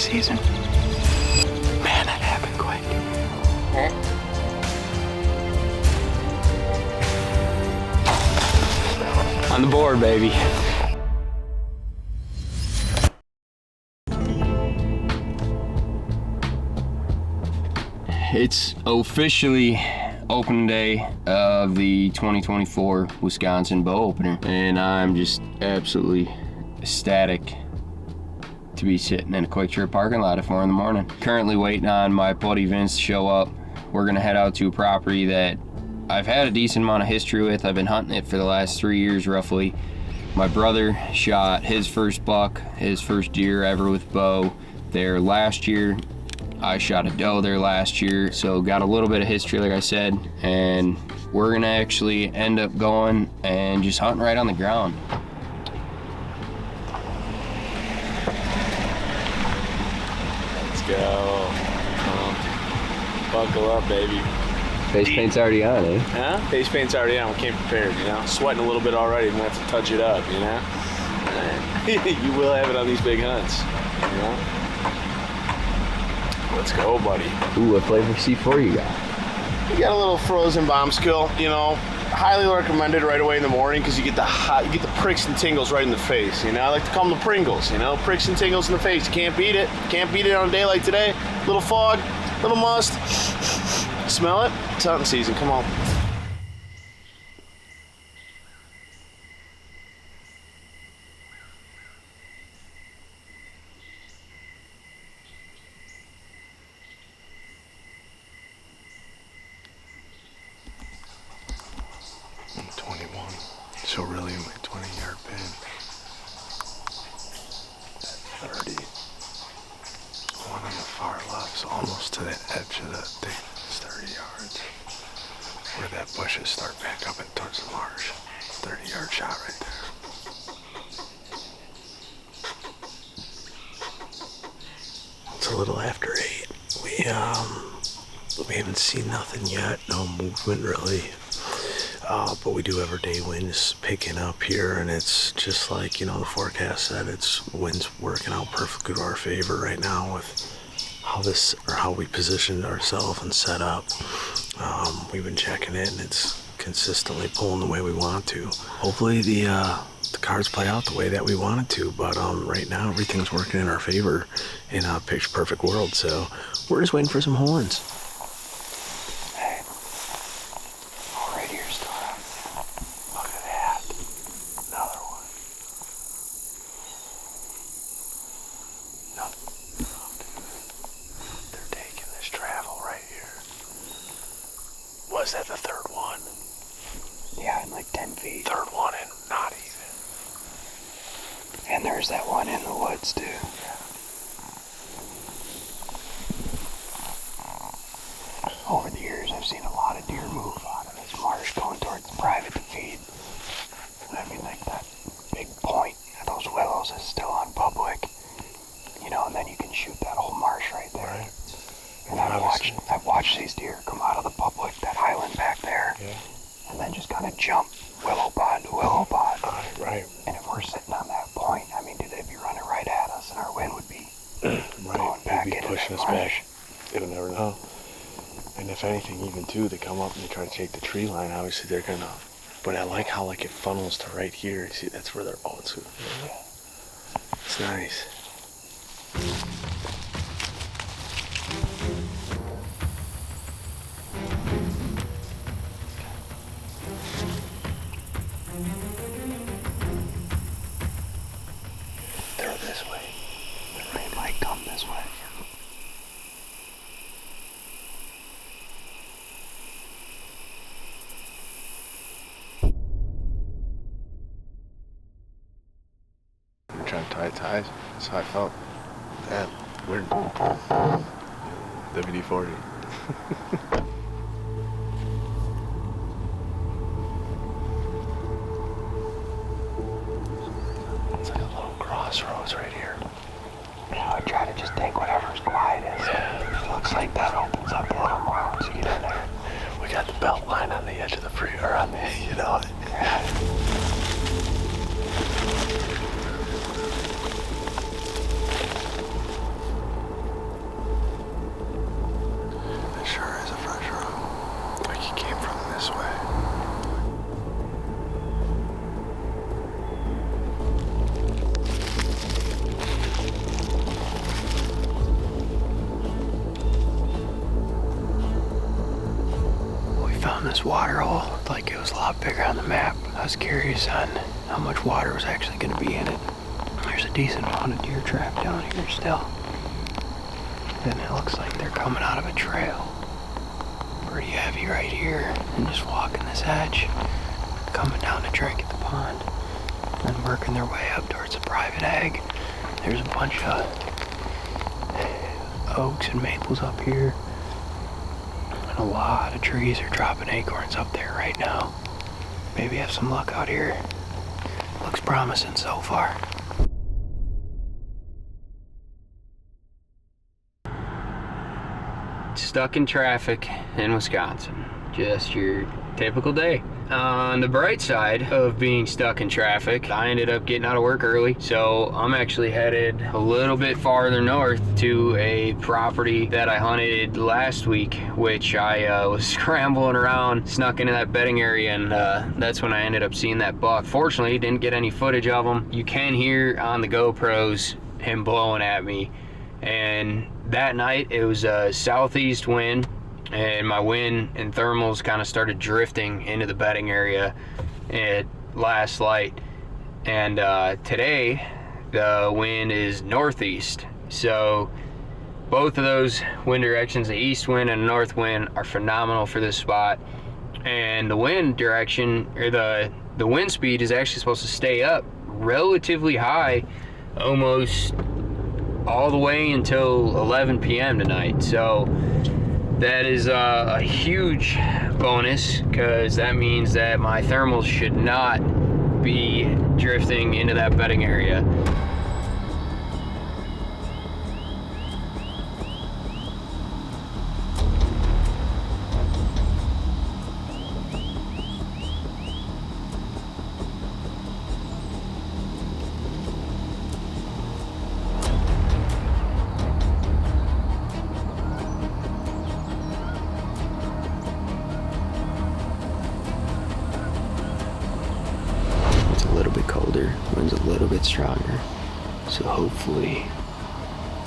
season. Man, that happened quick. On the board, baby. It's officially opening day of the 2024 Wisconsin bow opener, and I'm just absolutely ecstatic to be sitting in a Quick Trip parking lot at 4 in the morning. Currently waiting on my buddy Vince to show up. We're gonna head out to a property that I've had a decent amount of history with. I've been hunting it for the last 3 years roughly. My brother shot his first buck, his first deer ever with bow there last year. I shot a doe there last year, so got a little bit of history, like I said, and we're gonna actually end up going and just hunting right on the ground. Let's go. Buckle up, baby. Face paint's already on, eh? Huh? Face paint's already on. We came prepared, you know? Sweating a little bit already. We have to touch it up, you know? You will have it on these big hunts, you know? Let's go, buddy. Ooh, what flavor C4 you got? You got a little frozen bomb skill, you know. Highly recommended right away in the morning because you get the pricks and tingles right in the face. You know, I like to call them the Pringles. You know, pricks and tingles in the face. You can't beat it. Can't beat it on a day like today. Little fog, little must. Smell it? It's hunting season. Come on. So really my 20-yard pin. 30. One on the far left, so almost to the edge of the thing. It's 30 yards. Where that bushes start back up and towards the marsh. 30-yard shot right there. It's a little after 8. We haven't seen nothing yet. No movement really. But we do have our day winds picking up here, and it's just like, you know, the forecast said, it's winds working out perfectly to our favor right now with how we positioned ourselves and set up. We've been checking it, and it's consistently pulling the way we want to. Hopefully the cards play out the way that we want it to, but right now everything's working in our favor in a picture perfect world, so we're just waiting for some horns. Was that the third one? Yeah, in like 10 feet. Third one and not even. And there's that one in the woods too. Yeah. Over the years, I've seen a lot of deer move out of this marsh going towards the private to feed. I mean, like that big point of those willows is still on public, you know, and then you can shoot that whole marsh right there. Right. And I've watched these deer come out of the public, that highland back there, yeah, and then just kind of jump willow pod to willow pod. Right. And if we're sitting on that point, I mean, do they be running right at us, and our wind would be going back They'd be into pushing that us marsh. back. You'll never know. And if anything, even too, they come up and they try to take the tree line. Obviously, they're gonna. But I like how like it funnels to right here. See, that's where they're all to. Yeah. It's nice. They're this way. The rain might come this way. I'm trying to tie ties. That's how I felt. That weird. WD-40. It's like a little crossroads right here. You know, I try to just take whatever's quietest. Yeah. It looks like that opens up a little more once you get in there. We got the belt line on the edge of the free, or on the, you know. found this water hole. Like it was a lot bigger on the map. I was curious on how much water was actually going to be in it. There's a decent amount of deer trapped down here still. And it looks like they're coming out of a trail. Pretty heavy right here. And just walking this edge. Coming down to drink at the pond. And working their way up towards the private ag. There's a bunch of oaks and maples up here. And a lot of trees are dropping acorns up there right now. Maybe have some luck out here. Looks promising so far. Stuck in traffic in Wisconsin. Just your typical day. On the bright side of being stuck in traffic, I ended up getting out of work early, so I'm actually headed a little bit farther north to a property that I hunted last week, which I was scrambling around, snuck into that bedding area, and that's when I ended up seeing that buck. Fortunately, didn't get any footage of him. You can hear on the GoPros him blowing at me, and that night it was a southeast wind, and my wind and thermals kind of started drifting into the bedding area at last light. And today the wind is northeast, so both of those wind directions, the east wind and north wind, are phenomenal for this spot. And the wind direction, or the wind speed, is actually supposed to stay up relatively high almost all the way until 11 p.m. tonight. So that is a huge bonus, because that means that my thermals should not be drifting into that bedding area. Wind's a little bit stronger, so hopefully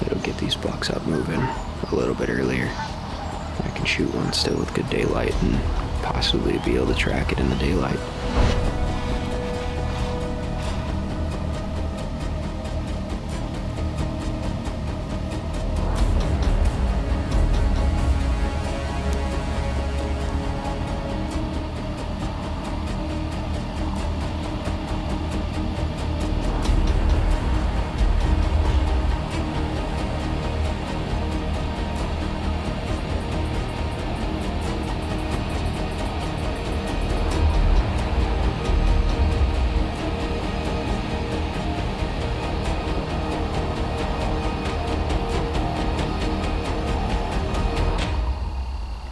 it'll get these bucks up moving a little bit earlier. I can shoot one still with good daylight and possibly be able to track it in the daylight.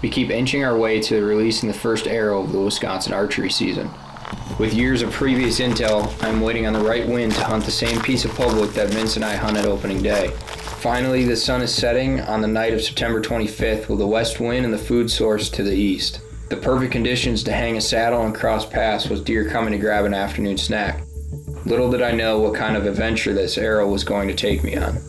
We keep inching our way to releasing the first arrow of the Wisconsin archery season. With years of previous intel, I'm waiting on the right wind to hunt the same piece of public that Vince and I hunted opening day. Finally, the sun is setting on the night of September 25th with a west wind and the food source to the east. The perfect conditions to hang a saddle and cross paths with deer coming to grab an afternoon snack. Little did I know what kind of adventure this arrow was going to take me on.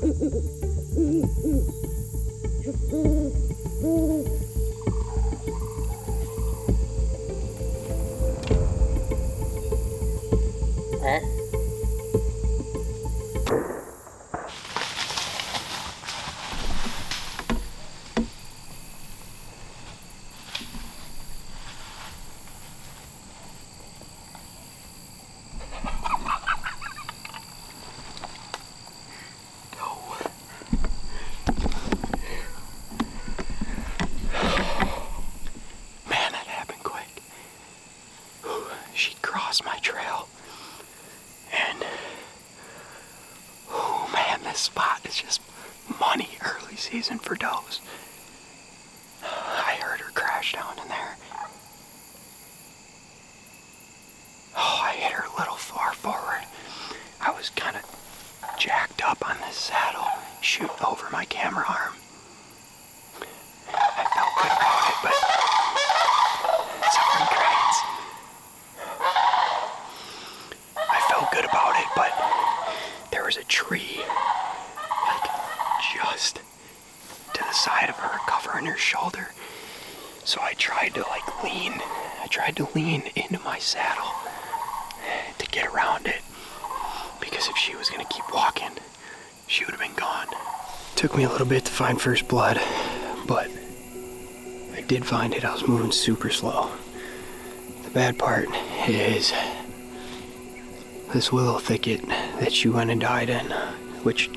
My trail, and oh man, this spot is just money early season for does. I heard her crash down in there. Oh, I hit her a little far forward. I was kind of jacked up on this saddle, shooting over my camera arm. I felt good about it, but some regrets. Good about it, but there was a tree like just to the side of her, covering her shoulder, so I tried to like tried to lean into my saddle to get around it, because if she was gonna keep walking, she would have been gone. Took me a little bit to find first blood, but I did find it. I was moving super slow. The bad part is this willow thicket that she went and died in, which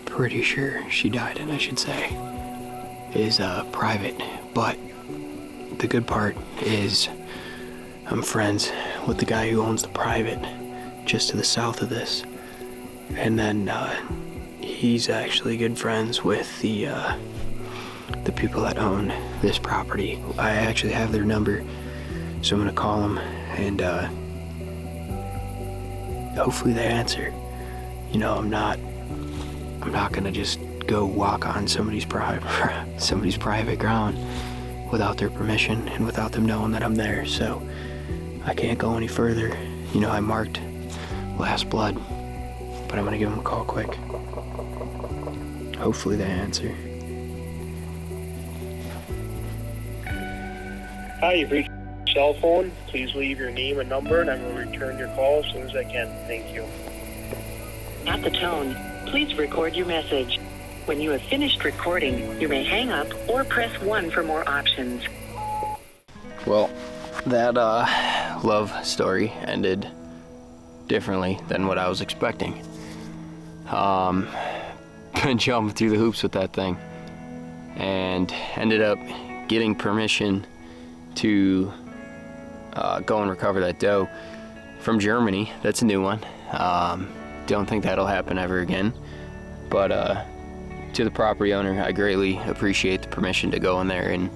pretty sure she died in, I should say, is private. But the good part is I'm friends with the guy who owns the private just to the south of this. And then he's actually good friends with the people that own this property. I actually have their number, so I'm gonna call them and hopefully they answer. You know, I'm not gonna just go walk on somebody's private ground without their permission and without them knowing that I'm there. So I can't go any further. You know, I marked last blood, but I'm gonna give them a call quick. Hopefully they answer. Hi, you've reached cell phone. Please leave your name and number, and I will return your call as soon as I can. Thank you. At the tone, please record your message. When you have finished recording, you may hang up or press 1 for more options. Well, that love story ended differently than what I was expecting. Been jumping through the hoops with that thing, and ended up getting permission to go and recover that doe from Germany. That's a new one. Don't think that'll happen ever again. But to the property owner, I greatly appreciate the permission to go in there and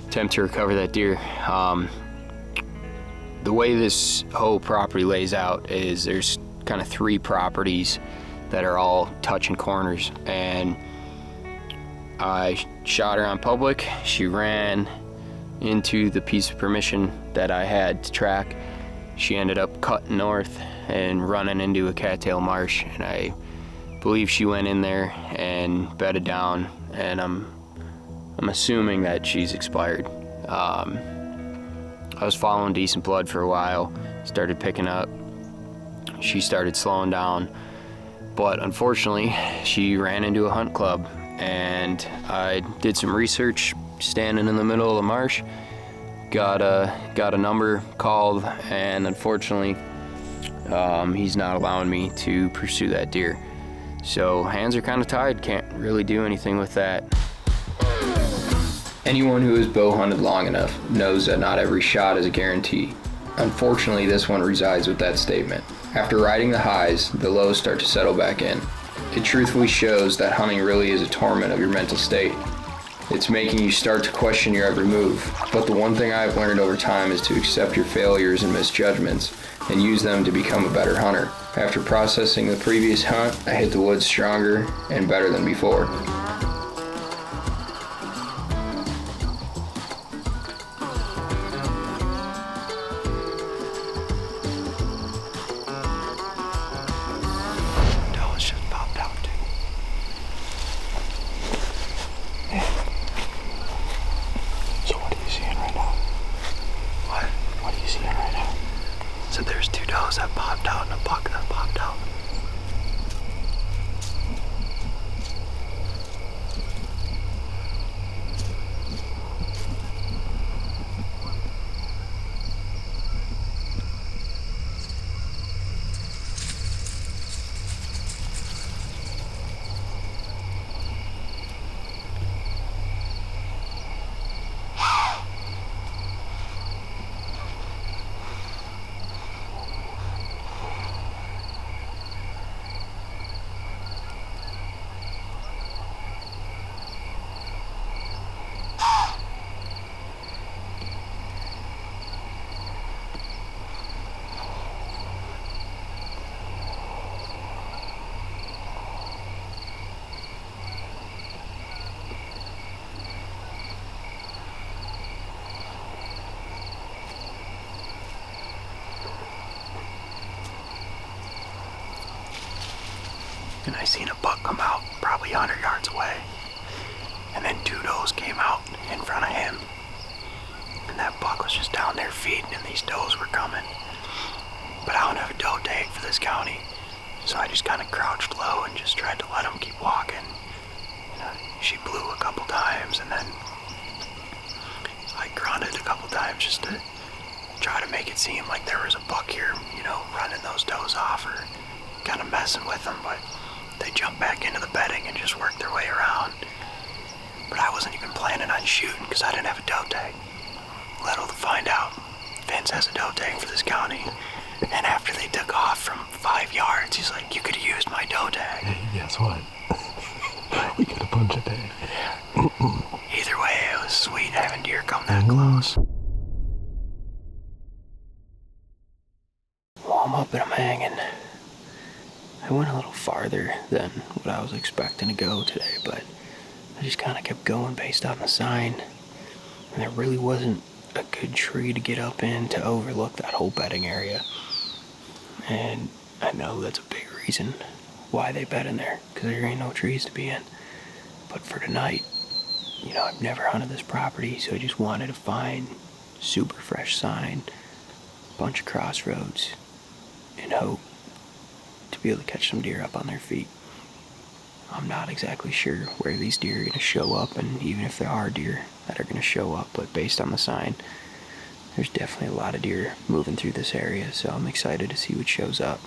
attempt to recover that deer. The way this whole property lays out is there's kind of 3 properties that are all touching corners, and I shot her on public. She ran into the piece of permission that I had to track. She ended up cutting north and running into a cattail marsh, and I believe she went in there and bedded down, and I'm assuming that she's expired. I was following decent blood for a while, started picking up. She started slowing down, but unfortunately she ran into a hunt club, and I did some research standing in the middle of the marsh, got a number, called, and unfortunately he's not allowing me to pursue that deer. So hands are kind of tied, can't really do anything with that. Anyone who has bow hunted long enough knows that not every shot is a guarantee. Unfortunately, this one resides with that statement. After riding the highs, the lows start to settle back in. It truthfully shows that hunting really is a torment of your mental state. It's making you start to question your every move. But the one thing I've learned over time is to accept your failures and misjudgments and use them to become a better hunter. After processing the previous hunt, I hit the woods stronger and better than before. So there's 2 does that popped out and a buck that popped out. And I seen a buck come out probably 100 yards away. And then 2 does came out in front of him. And that buck was just they're feeding and these does were coming. But I don't have a doe tag for this county, so I just kind of crouched low and just tried to let them keep walking. She blew a couple times, and then I grunted a couple times just to try to make it seem like there was a buck here, running those does off or kind of messing with them, but they jumped back into the bedding and just worked their way around. But I wasn't even planning on shooting because I didn't have a doe tag. Little to find out, Vince has a doe tag for this county, and after they took off from 5 yards, he's like, "You could have used my doe tag." Hey, guess what? We got a bunch of tags. Either way, it was sweet having deer come that close. Well, I'm up and I'm hanging. I went a little farther than what I was expecting to go today, but I just kind of kept going based on the sign. And there really wasn't a good tree to get up in to overlook that whole bedding area. And I know that's a big reason why they bed in there, because there ain't no trees to be in. But for tonight, I've never hunted this property, so I just wanted to find super fresh sign, bunch of crossroads, and hope to be able to catch some deer up on their feet. I'm not exactly sure where these deer are going to show up, and even if there are deer that are going to show up, but based on the sign, there's definitely a lot of deer moving through this area, so I'm excited to see what shows up.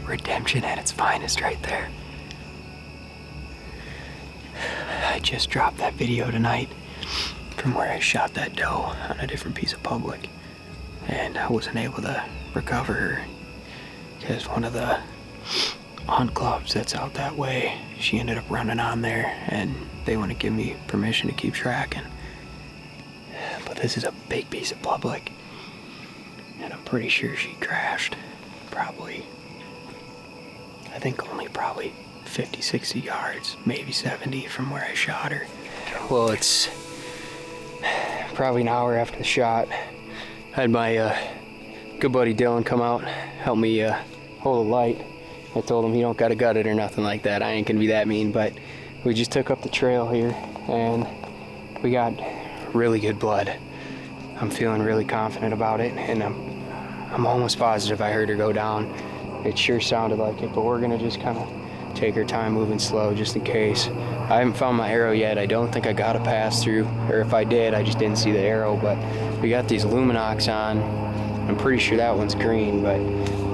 Redemption at its finest right there. I just dropped that video tonight from where I shot that doe on a different piece of public, and I wasn't able to recover her because one of the hunt clubs that's out that way, she ended up running on there and they wouldn't give me permission to keep tracking. But this is a big piece of public, and I'm pretty sure she crashed probably 50, 60 yards, maybe 70 from where I shot her. Well, it's probably an hour after the shot. I had my good buddy Dylan come out, help me hold a light. I told him he don't gotta gut it or nothing like that. I ain't gonna be that mean, but we just took up the trail here and we got really good blood. I'm feeling really confident about it, and I'm almost positive I heard her go down. It sure sounded like it, but we're gonna just kind of take our time moving slow just in case. I haven't found my arrow yet. I don't think I got a pass through, or if I did, I just didn't see the arrow, but we got these Luminox on. I'm pretty sure that one's green, but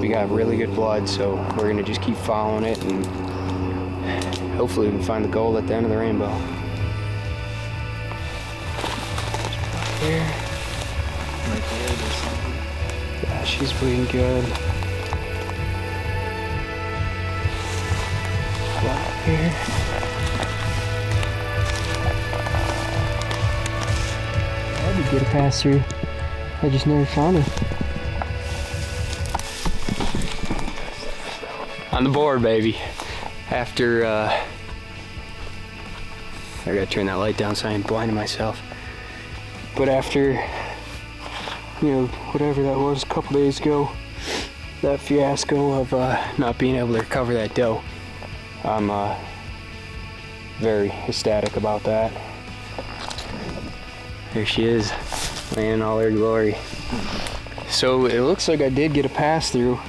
we got really good blood, so we're gonna just keep following it and hopefully we can find the gold at the end of the rainbow. There. Right there, there's something. Yeah, she's bleeding good. Here. I did get a pass through. I just never found her. On the board, baby. After I gotta turn that light down so I ain't blinding myself. But after, whatever that was a couple days ago, that fiasco of not being able to recover that doe, I'm very ecstatic about that. There she is, laying in all her glory. So it looks like I did get a pass through.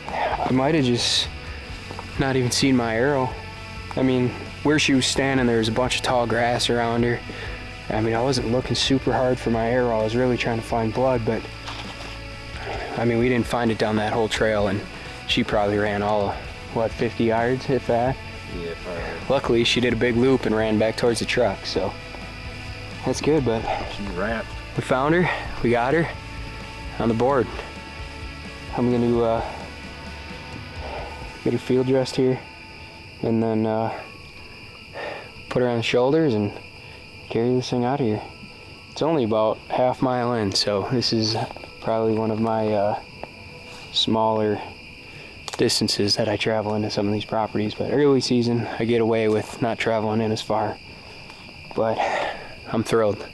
I might have just not even seen my arrow. I mean, where she was standing, there was a bunch of tall grass around her. I mean, I wasn't looking super hard for my arrow. I was really trying to find blood, but I mean, we didn't find it down that whole trail, and she probably ran all, what, 50 yards, if that? Yeah, probably. Luckily, she did a big loop and ran back towards the truck, so that's good, but She's wrapped. we found her, we got her on the board. I'm gonna get her field dressed here, and then put her on the shoulders and carry this thing out of here. It's only about half mile in, so this is probably one of my smaller distances that I travel into some of these properties, but early season I get away with not traveling in as far, but I'm thrilled.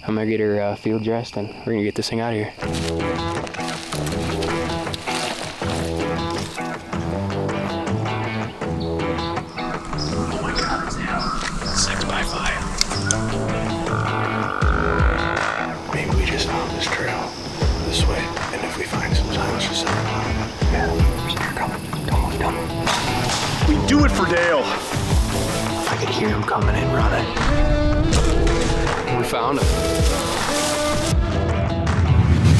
I'm gonna get her field dressed and we're gonna get this thing out of here. Oh my God, 6x5. Maybe we just found this trail this way, and if we find some signs, just set it on. Yeah, they're coming. Don't move. We do it for Dale. I could hear him coming in running. We found him.